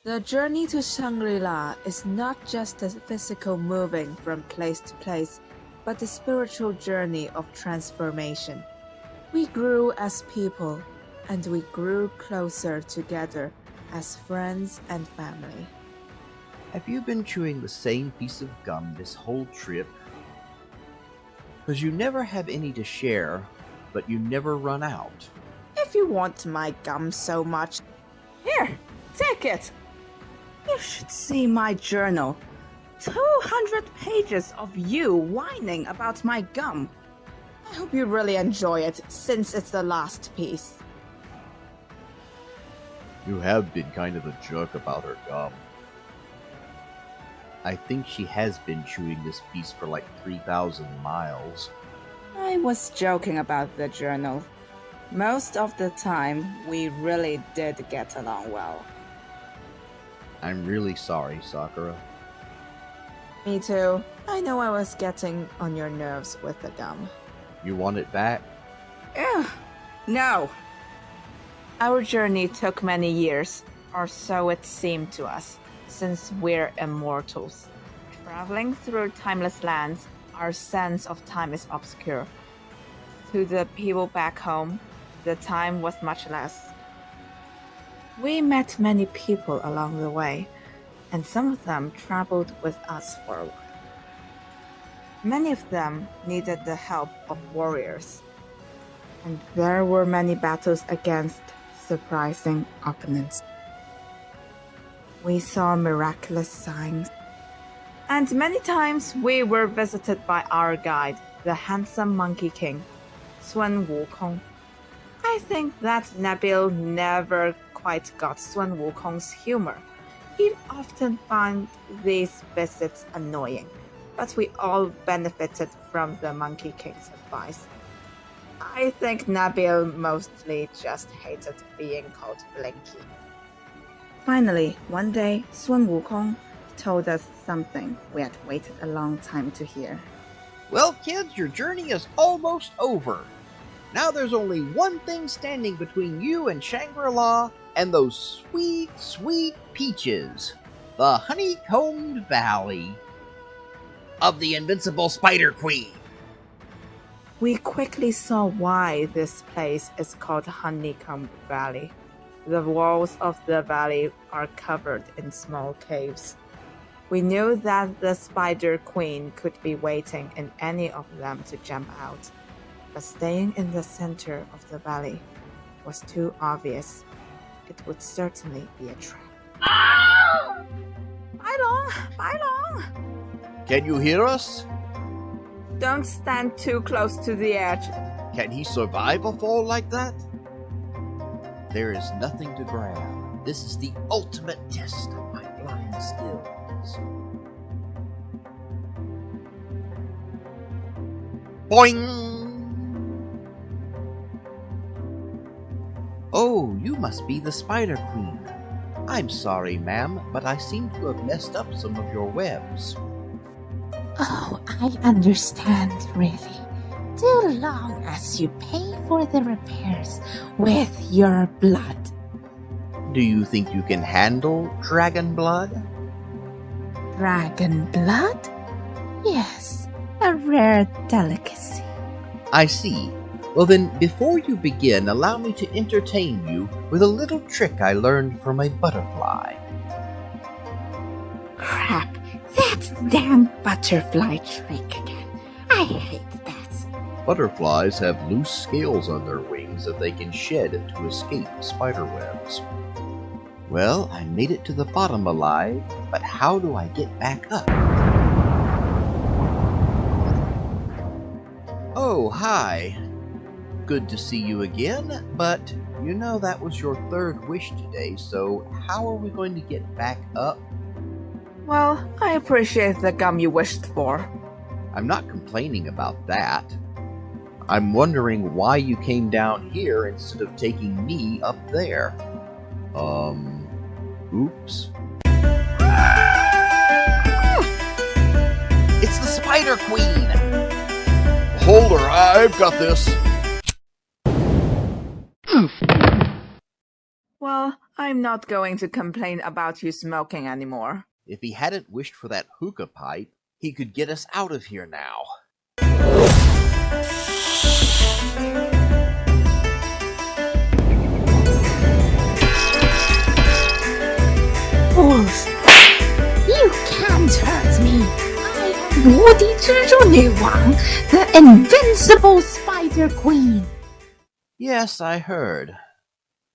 The journey to Shangri-La is not just a physical moving from place to place, but a spiritual journey of transformation. We grew as people, and we grew closer together as friends and family. Have you been chewing the same piece of gum this whole trip? 'Cause you never have any to share, but you never run out. If you want my gum so much, here, take it! You should see my journal. 200 pages of you whining about my gum. I hope you really enjoy it, since it's the last piece. You have been kind of a jerk about her gum. I think she has been chewing this piece for like 3,000 miles. I was joking about the journal. Most of the time, we really did get along well. I'm really sorry, Sakura. Me too. I know I was getting on your nerves with the gum. You want it back? Ugh, no. Our journey took many years, or so it seemed to us, since we're immortals. Traveling through timeless lands, our sense of time is obscure. To the people back home, the time was much less. We met many people along the way, and some of them traveled with us for a while. Many of them needed the help of warriors, and there were many battles against surprising opponents. We saw miraculous signs, and many times we were visited by our guide, the handsome Monkey King, Sun Wukong. I think that Nabil never quite got Sun Wukong's humor. He'd often find these visits annoying, but we all benefited from the Monkey King's advice. I think Nabil mostly just hated being called Blinky. Finally, one day, Sun Wukong told us something we had waited a long time to hear. Well, kids, your journey is almost over. Now there's only one thing standing between you and Shangri-La and those sweet, sweet peaches. The honeycombed valley of the Invincible Spider Queen. We quickly saw why this place is called Honeycomb Valley. The walls of the valley are covered in small caves. We knew that the Spider Queen could be waiting in any of them to jump out, but staying in the center of the valley was too obvious. It would certainly be a trap. Bye long! Can you hear us? Don't stand too close to the edge. Can he survive a fall like that? There is nothing to grab. This is the ultimate test of my blind skills. Boing! Oh, you must be the Spider Queen. I'm sorry, ma'am, but I seem to have messed up some of your webs. Oh, I understand, really. So long as you pay for the repairs with your blood. Do you think you can handle dragon blood? Dragon blood? Yes, a rare delicacy. I see. Well then, before you begin, allow me to entertain you with a little trick I learned from a butterfly. Crap, that damn butterfly trick again. I hate that. Butterflies have loose scales on their wings that they can shed to escape spider webs. Well, I made it to the bottom alive, but how do I get back up? Oh, hi. Good to see you again, but you know that was your third wish today, so how are we going to get back up? Well, I appreciate the gum you wished for. I'm not complaining about that. I'm wondering why you came down here instead of taking me up there. Oops. It's the Spider Queen! Hold her, I've got this. Well, I'm not going to complain about you smoking anymore. If he hadn't wished for that hookah pipe, he could get us out of here now. Fools! You can't hurt me! I am Woody Wang, the Invincible Spider Queen! Yes, I heard.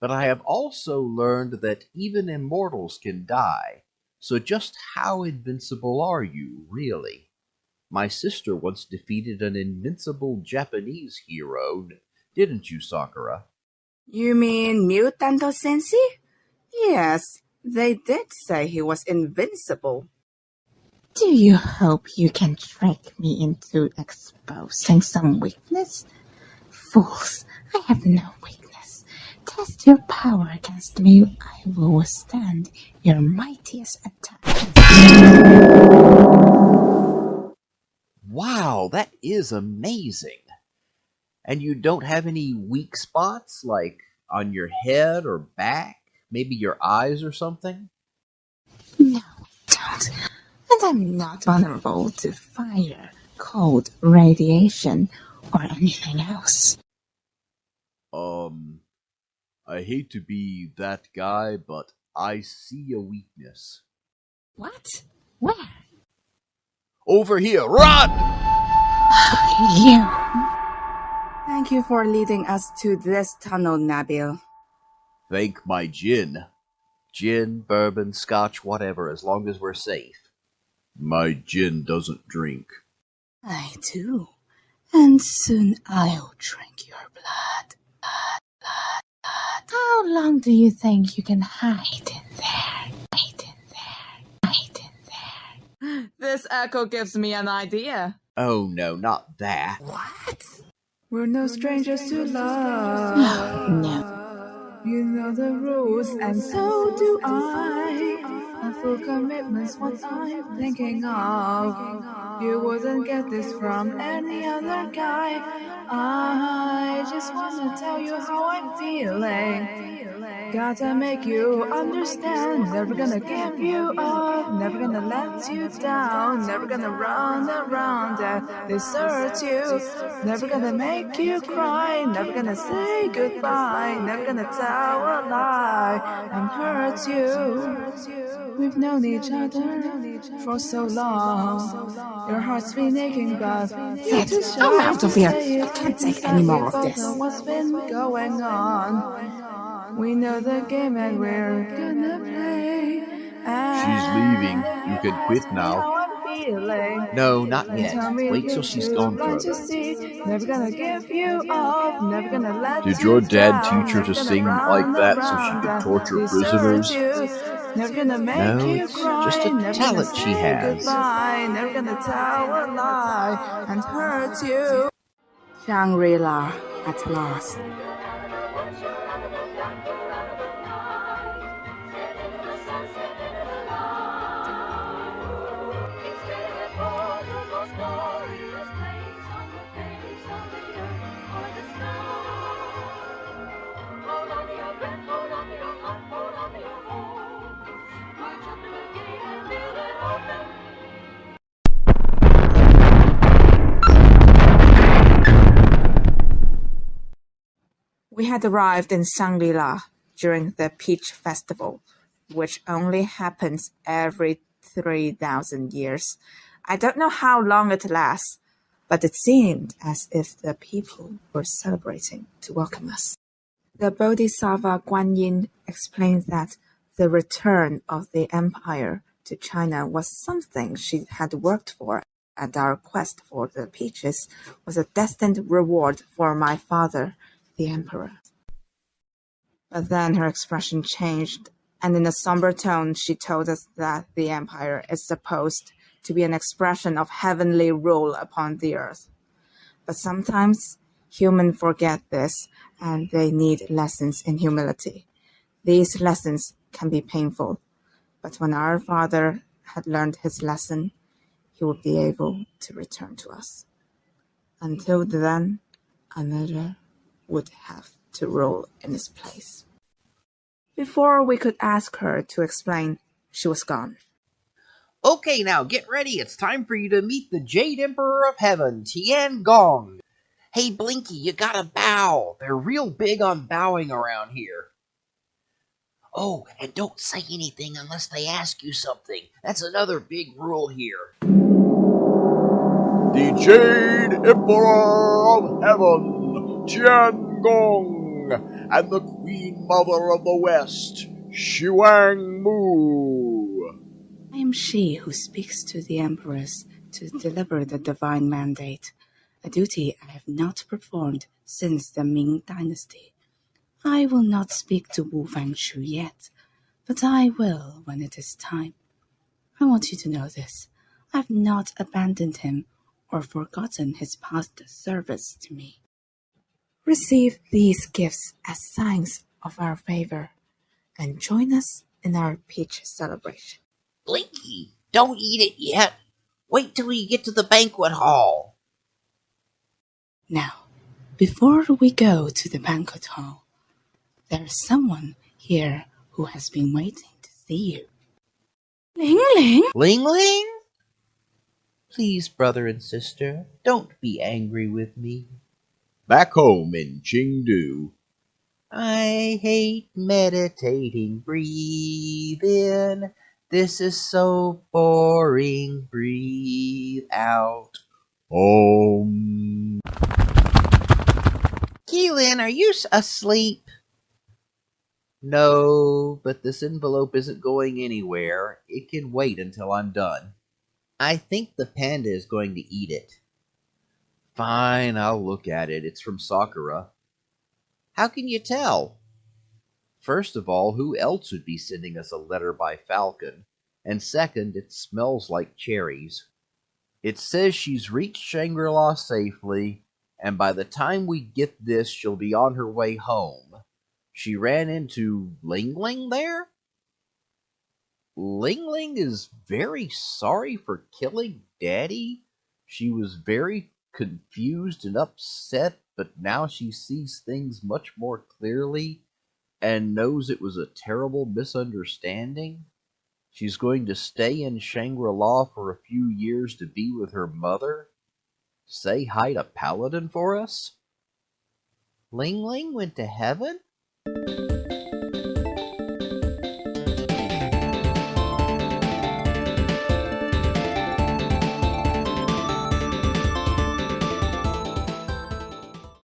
But I have also learned that even immortals can die. So just how invincible are you, really? My sister once defeated an invincible Japanese hero, didn't you, Sakura? You mean Mutando Sensei? Yes, they did say he was invincible. Do you hope you can trick me into exposing some weakness? Fools, I have no weakness. Test your power against me. I will withstand your mightiest attack. Wow, that is amazing. And you don't have any weak spots, like on your head or back? Maybe your eyes or something? No, don't. And I'm not vulnerable to fire, cold, radiation, or anything else. I hate to be that guy, but I see a weakness. What? Where? Over here, run! You. Thank you for leading us to this tunnel, Nabil. Thank my gin. Gin, bourbon, scotch, whatever, as long as we're safe. My gin doesn't drink. I do. And soon I'll drink your blood. How long do you think you can hide in there? This echo gives me an idea. Oh no, not that. What? We're no strangers to love. No. You know the rules, and so do I. A full commitment's what I'm thinking of. You wouldn't get this from any other guy. I just wanna tell you how I'm feeling. Gotta make you understand. Never gonna give you up. Never gonna let you down. Never gonna run around and desert you. Never gonna make you cry. Never gonna say goodbye. Never gonna tell a lie and hurt you. We've known each other for so long. Your heart's been aching, but you're too shy. I'm out of to here. say I it. can't take any more of You this. know what's been going on. We know the game and we're gonna play. She's leaving. You can quit now. How I'm feeling. No, not yet. Tell me Wait if till you she's choose gone what further. you see. Never gonna give you up. Never gonna let Did you your dad down. teach her Never to gonna sing run like that so she around could and torture desert prisoners? you. Never gonna make No, you it's cry. just a Never talent gonna she say has. goodbye. Never gonna tell a lie and hurt you. Shangri-La at last. We had arrived in Shangri-La during the Peach Festival, which only happens every 3,000 years. I don't know how long it lasts, but it seemed as if the people were celebrating to welcome us. The Bodhisattva Guan Yin explained that the return of the empire to China was something she had worked for, and our quest for the peaches was a destined reward for my father, the emperor. But then her expression changed, and in a somber tone she told us that the empire is supposed to be an expression of heavenly rule upon the earth. But sometimes humans forget this, and they need lessons in humility. These lessons can be painful, but when our father had learned his lesson, he would be able to return to us. Until then, another would have to rule in his place. Before we could ask her to explain, she was gone. Okay, now get ready. It's time for you to meet the Jade Emperor of Heaven, Tian Gong. Hey, Blinky, you gotta bow. They're real big on bowing around here. Oh, and don't say anything unless they ask you something. That's another big rule here. The Jade Emperor of Heaven, Tiangong, and the Queen Mother of the West, Shuang Mu. I am she who speaks to the emperors to deliver the divine mandate, a duty I have not performed since the Ming Dynasty. I will not speak to Wu Fangchu yet, but I will when it is time. I want you to know this. I have not abandoned him or forgotten his past service to me. Receive these gifts as signs of our favor, and join us in our peach celebration. Blinky, don't eat it yet. Wait till you get to the banquet hall. Now, before we go to the banquet hall, there's someone here who has been waiting to see you. Ling Ling! Ling Ling? Please, brother and sister, don't be angry with me. Back home in Chengdu. I hate meditating. Breathe in. This is so boring. Breathe out. Keelan, are you asleep? No, but this envelope isn't going anywhere. It can wait until I'm done. I think the panda is going to eat it. Fine, I'll look at it. It's from Sakura. How can you tell? First of all, who else would be sending us a letter by Falcon? And second, it smells like cherries. It says she's reached Shangri-La safely, and by the time we get this, she'll be on her way home. She ran into Ling Ling there? Ling Ling is very sorry for killing Daddy. She was very confused and upset, but now she sees things much more clearly and knows it was a terrible misunderstanding. She's going to stay in Shangri-La for a few years to be with her mother. Say hi to Paladin for us? Ling Ling went to heaven?